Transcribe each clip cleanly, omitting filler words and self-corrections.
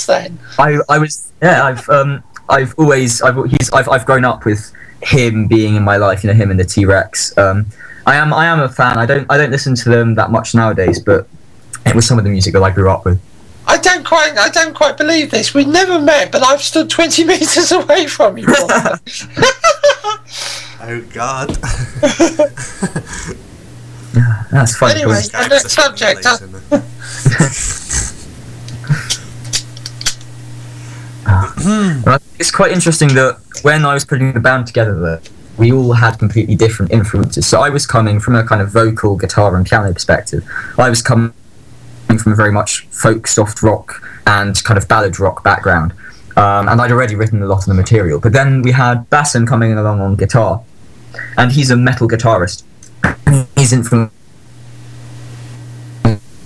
else then? I've grown up with him being in my life, him and the T-Rex. I am a fan. I don't listen to them that much nowadays, but it was some of the music that I grew up with. I don't quite believe this. We never met, but I've stood 20 metres away from you. Oh God. That's funny. Anyway, next subject. It's quite interesting that when I was putting the band together, we all had completely different influences. So I was coming from a kind of vocal, guitar and piano perspective. I was coming from a very much folk, soft rock and kind of ballad rock background. And I'd already written a lot of the material. But then we had Bassem coming along on guitar. And he's a metal guitarist. He's influenced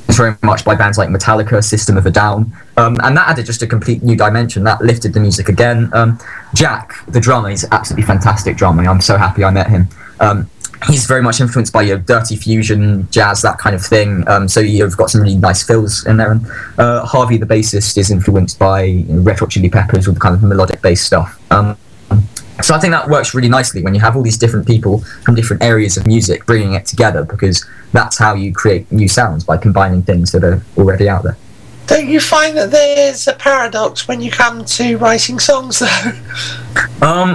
very much by bands like Metallica, System of a Down, and that added just a complete new dimension. That lifted the music again. Jack, the drummer, he's absolutely fantastic drummer. I'm so happy I met him. He's very much influenced by dirty fusion, jazz, that kind of thing. So you've got some really nice fills in there. And Harvey, the bassist, is influenced by Red Hot Chili Peppers with the kind of melodic bass stuff. So I think that works really nicely when you have all these different people from different areas of music bringing it together, because that's how you create new sounds, by combining things that are already out there. Don't you find that there's a paradox when you come to writing songs, though?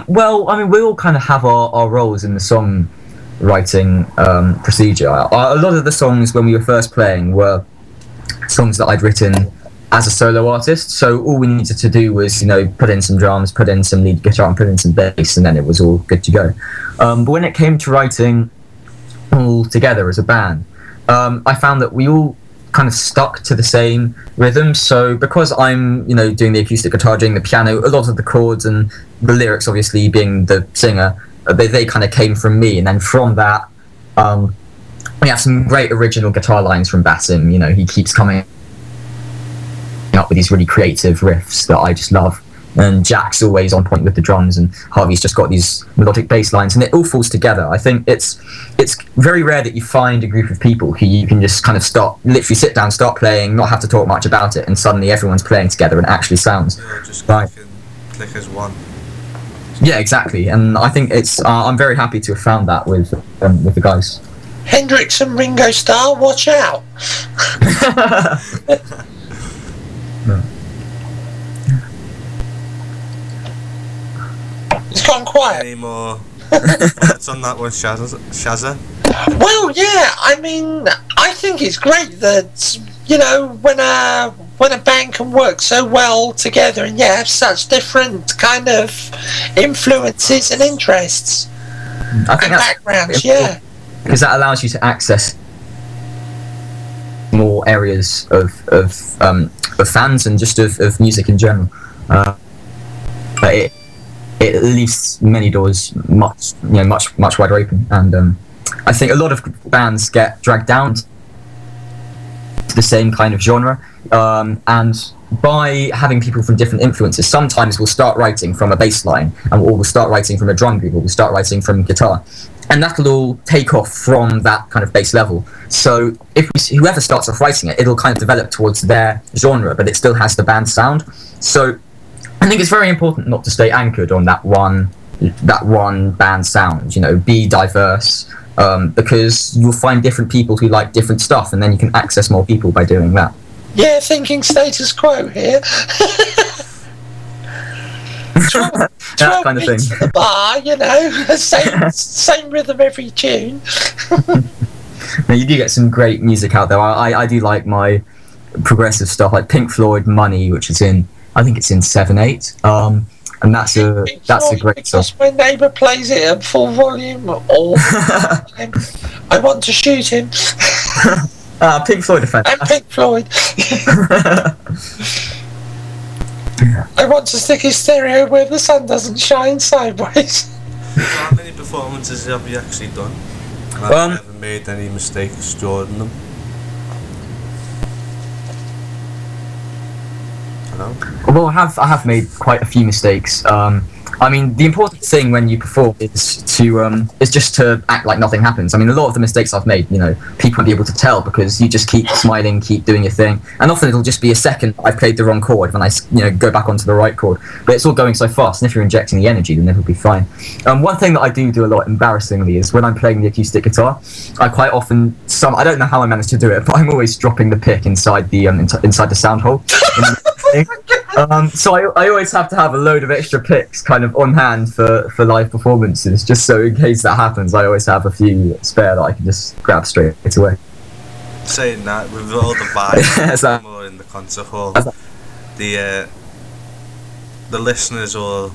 Well, I mean, we all kind of have our roles in the song writing procedure. A lot of the songs when we were first playing were songs that I'd written as a solo artist, so all we needed to do was, put in some drums, put in some lead guitar, and put in some bass, and then it was all good to go. But when it came to writing all together as a band, I found that we all kind of stuck to the same rhythm. So because I'm, doing the acoustic guitar, doing the piano, a lot of the chords and the lyrics, obviously being the singer, they kind of came from me, and then from that, we have some great original guitar lines from Bassem. He keeps coming up with these really creative riffs that I just love, and Jack's always on point with the drums, and Harvey's just got these melodic bass lines, and it all falls together. I think it's very rare that you find a group of people who you can just kind of literally sit down, start playing, not have to talk much about it, and suddenly everyone's playing together and it actually sounds just right. Click as one. Yeah, exactly, and I think I'm very happy to have found that with the guys. Hendrix and Ringo Starr, watch out. No. It's gone quiet. Any more thoughts on that one, Shazza? Well, yeah, I mean, I think it's great that, when a band can work so well together and have such different kind of influences and interests I think and backgrounds, because that allows you to access more areas of fans and just of music in general. But it leaves many doors much wider open, and I think a lot of bands get dragged down to the same kind of genre, and by having people from different influences, sometimes we'll start writing from a bass line, or we'll start writing from a drum group, or we'll start writing from guitar, and that'll all take off from that kind of base level. So whoever starts off writing it, it'll kind of develop towards their genre, but it still has the band sound. So I think it's very important not to stay anchored on that one band sound. Be diverse, because you'll find different people who like different stuff, and then you can access more people by doing that. Yeah, thinking status quo here. 12 kind of thing. beats at the bar, same rhythm every tune. Now, you do get some great music out there. I do like my progressive stuff, like Pink Floyd Money, which is I think it's in 7/8, and that's a great song. My neighbour plays it at full volume all the time. I want to shoot him. Pink Floyd are fantastic. And Pink Floyd. I want to stick his stereo where the sun doesn't shine sideways. How many performances have you actually done? I've never made any mistakes during them. Hello? Well, I have made quite a few mistakes. I mean, the important thing when you perform is just to act like nothing happens. I mean, a lot of the mistakes I've made, people won't be able to tell because you just keep smiling, keep doing your thing, and often it'll just be a second I've played the wrong chord when I go back onto the right chord. But it's all going so fast, and if you're injecting the energy, then it'll be fine. One thing that I do a lot, embarrassingly, is when I'm playing the acoustic guitar, I quite often I don't know how I manage to do it, but I'm always dropping the pick inside the inside the sound hole. So I always have to have a load of extra picks kind of on hand for live performances, just so in case that happens, I always have a few spare that I can just grab straight away. Saying that, with all the vibes more in the concert hall, the listeners or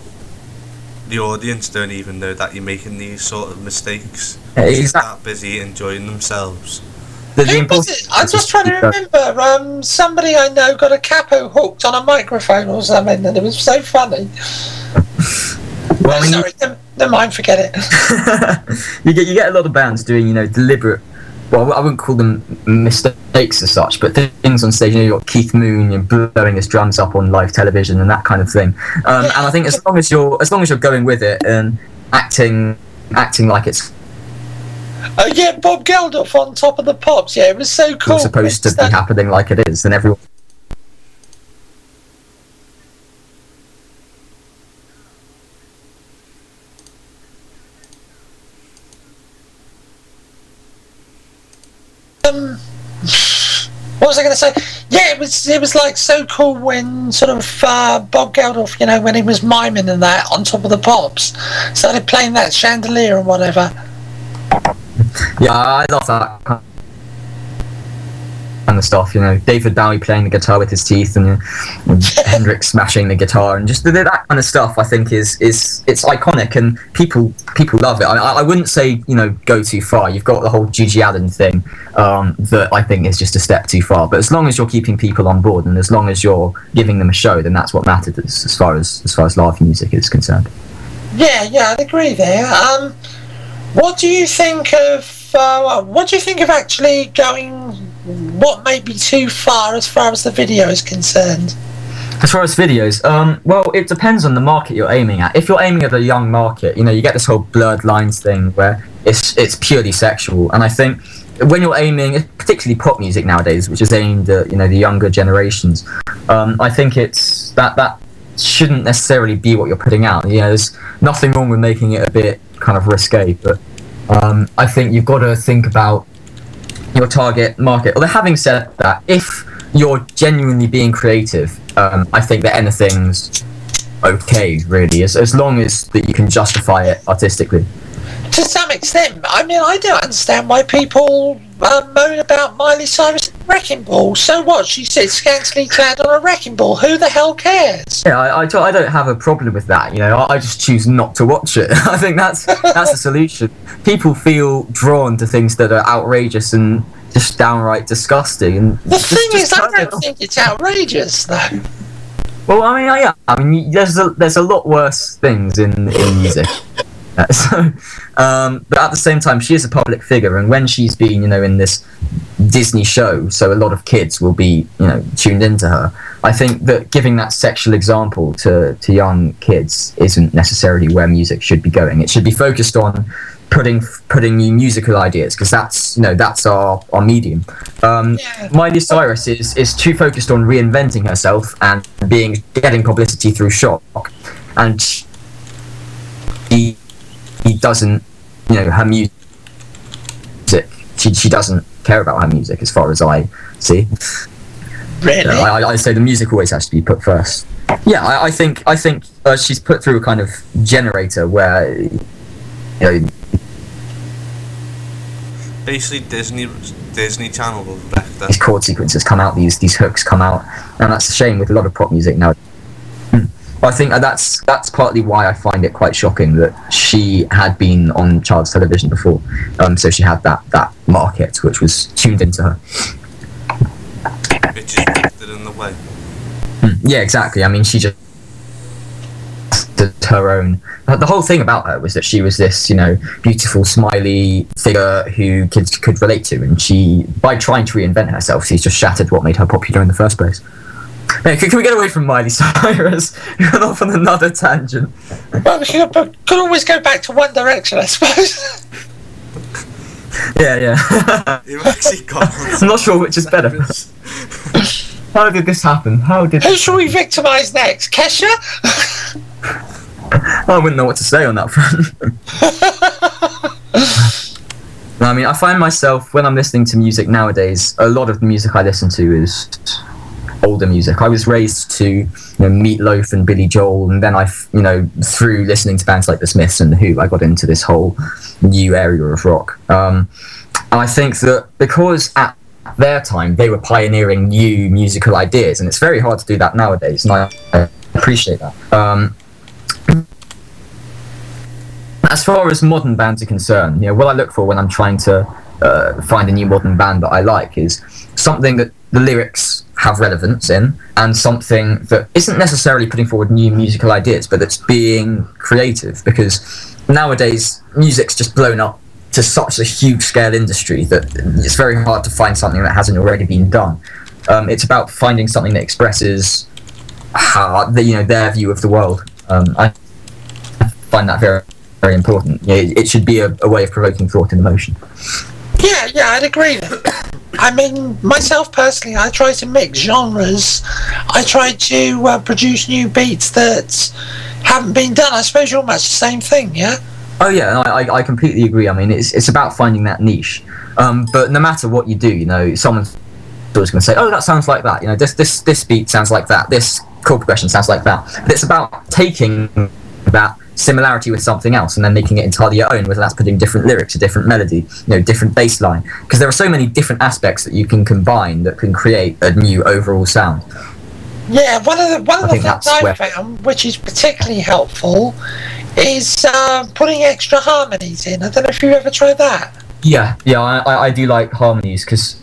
the audience don't even know that you're making these sort of mistakes. They're that busy enjoying themselves. Who was it? I'm just trying to remember. Somebody I know got a capo hooked on a microphone or something, and it was so funny. Well, sorry, never mind, forget it. you get a lot of bands doing, deliberate. Well, I wouldn't call them mistakes as such, but things on stage. You've got Keith Moon, blowing his drums up on live television and that kind of thing. And I think as long as you're going with it and acting like it's. Oh yeah, Bob Geldof on Top of the Pops. Yeah, it was so cool. It's supposed to be happening like it is, and everyone. What was I going to say? Yeah, it was like so cool when sort of Bob Geldof, when he was miming and that on Top of the Pops, started playing that chandelier and whatever. Yeah, I love that kind of stuff. David Bowie playing the guitar with his teeth, and Hendrix smashing the guitar, and just that kind of stuff. I think it's iconic, and people love it. I wouldn't say go too far. You've got the whole Gigi Allen thing that I think is just a step too far. But as long as you're keeping people on board, and as long as you're giving them a show, then that's what matters as far as live music is concerned. Yeah, I'd agree there. What do you think of actually going what may be too far as the video is concerned? As far as videos, well, it depends on the market you're aiming at. If you're aiming at a young market, you get this whole blurred lines thing where it's purely sexual, and I think when you're aiming, particularly pop music nowadays, which is aimed at the younger generations, I think it's that shouldn't necessarily be what you're putting out. There's nothing wrong with making it a bit kind of risque, but I think you've got to think about your target market. Although having said that, if you're genuinely being creative, I think that anything's okay, really, as long as that you can justify it artistically. To some extent, I mean, I don't understand why people moan about Miley Cyrus' wrecking ball. So what? She sits scantily clad on a wrecking ball. Who the hell cares? Yeah, I don't have a problem with that. I just choose not to watch it. I think that's the solution. People feel drawn to things that are outrageous and just downright disgusting. And the thing is, I don't think it's outrageous, though. Well, I mean, there's a lot worse things in music. But at the same time, she is a public figure, and when she's been, in this Disney show, so a lot of kids will be, tuned into her. I think that giving that sexual example to young kids isn't necessarily where music should be going. It should be focused on putting new musical ideas, because that's our medium. Miley Cyrus is too focused on reinventing herself and getting publicity through shock, and he doesn't, her music. She doesn't care about her music, as far as I see. Really? I say the music always has to be put first. Yeah, I think she's put through a kind of generator where, basically Disney Channel will wreck that. These chord sequences come out, these hooks come out, and that's a shame with a lot of pop music now. I think that's partly why I find it quite shocking that she had been on child's television before, so she had that market which was tuned into her. Which is drifted in the way. Yeah, exactly. I mean, she just did her own. The whole thing about her was that she was this, beautiful, smiley figure who kids could relate to, and she, by trying to reinvent herself, she's just shattered what made her popular in the first place. Hey, can we get away from Miley Cyrus? We're gone off on another tangent. Well, we could always go back to One Direction, I suppose. Yeah. You've actually got I'm not sure which is better. How did this happen? Who shall we victimise next? Kesha? I wouldn't know what to say on that front. I mean, I find myself, when I'm listening to music nowadays, a lot of the music I listen to is older music. I was raised to, Meatloaf and Billy Joel, and then through listening to bands like The Smiths and The Who, I got into this whole new area of rock. And I think that because at their time they were pioneering new musical ideas, and it's very hard to do that nowadays, and I appreciate that. As far as modern bands are concerned, what I look for when I'm trying to find a new modern band that I like is something that the lyrics have relevance in, and something that isn't necessarily putting forward new musical ideas, but that's being creative, because nowadays music's just blown up to such a huge scale industry that it's very hard to find something that hasn't already been done. It's about finding something that expresses their view of the world. I find that very, very important. It should be a way of provoking thought and emotion. Yeah, I'd agree. I mean, myself personally, I try to mix genres. I try to produce new beats that haven't been done. I suppose you're much the same thing, yeah? Oh yeah, I completely agree. I mean, it's about finding that niche. But no matter what you do, someone's always going to say, "Oh, that sounds like that." This beat sounds like that. This chord progression sounds like that. But it's about taking that similarity with something else and then making it entirely your own, whether that's putting different lyrics, a different melody, different bass line, because there are so many different aspects that you can combine that can create a new overall sound. Yeah, one of the things I've found, which is particularly helpful, is putting extra harmonies in. I don't know if you've ever tried that. Yeah, I do like harmonies, because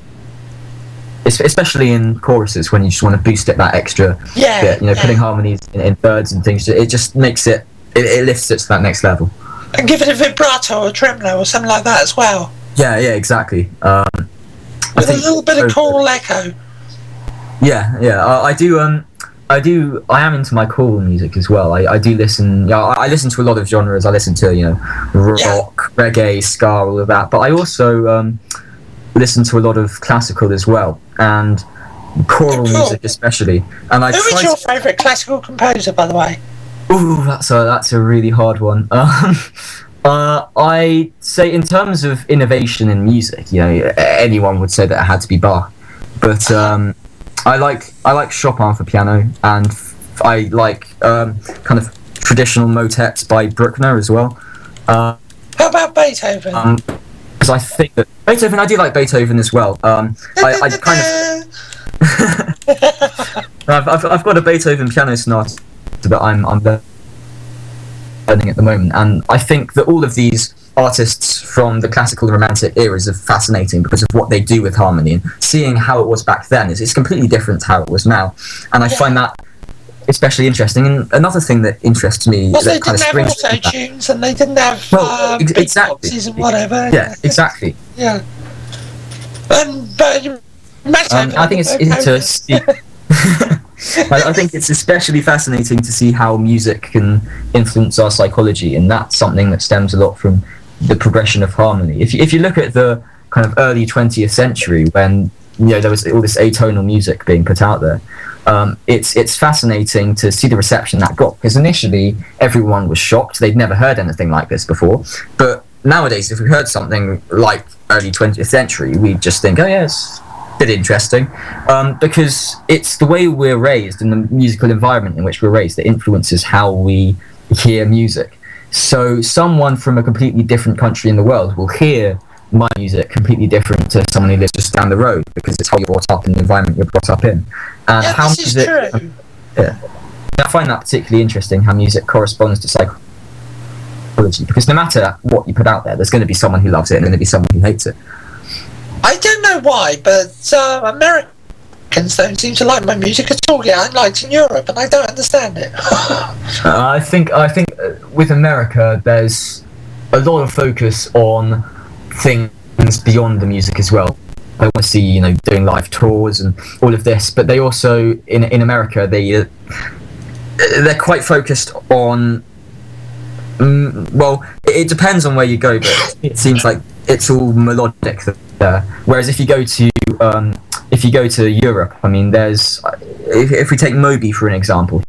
especially in choruses, when you just want to boost it that extra bit, putting harmonies in thirds and things, it just makes it lifts it to that next level. And give it a vibrato or tremolo or something like that as well. Yeah, exactly. With a little bit of choral echo. Yeah, I do. I am into my choral music as well. I do listen. I listen to a lot of genres. I listen to rock, reggae, ska, all of that. But I also listen to a lot of classical as well, and choral music especially. And who is your favourite classical composer, by the way? Ooh, that's a really hard one. I say, in terms of innovation in music, anyone would say that it had to be Bach, but I like Chopin for piano, and I like kind of traditional motets by Bruckner as well. How about Beethoven? Because I think that Beethoven, I do like Beethoven as well. I kind of I've got a Beethoven piano sonata that I'm learning at the moment, and I think that all of these artists from the classical and romantic eras are fascinating because of what they do with harmony, and seeing how it was back then it's completely different to how it was now, and I find that especially interesting. And another thing that interests me, well, they didn't have auto-tunes, and they didn't have beatboxes and whatever. Yeah, exactly. Yeah. But I think it's interesting. I think it's especially fascinating to see how music can influence our psychology, and that's something that stems a lot from the progression of harmony. If you look at the kind of early 20th century, when there was all this atonal music being put out there, it's fascinating to see the reception that got, because initially everyone was shocked. They'd never heard anything like this before, but nowadays if we heard something like early 20th century, we just think, oh yes, bit interesting, because it's the way we're raised and the musical environment in which we're raised that influences how we hear music. So someone from a completely different country in the world will hear my music completely different to someone who lives just down the road, because it's how you're brought up in the environment you're brought up in. And how this music, is true. I find that particularly interesting, how music corresponds to psychology, because no matter what you put out there, there's going to be someone who loves it and going to be someone who hates it. I don't know why, but Americans don't seem to like my music at all. Yeah, I'm liked in Europe, and I don't understand it. I think with America, there's a lot of focus on things beyond the music as well. I want to see, you know, doing live tours and all of this. But they also in America they're quite focused on. Well, it depends on where you go, but it seems like it's all melodic there. Whereas if you go to Europe, I mean, there's if we take Moby for an example,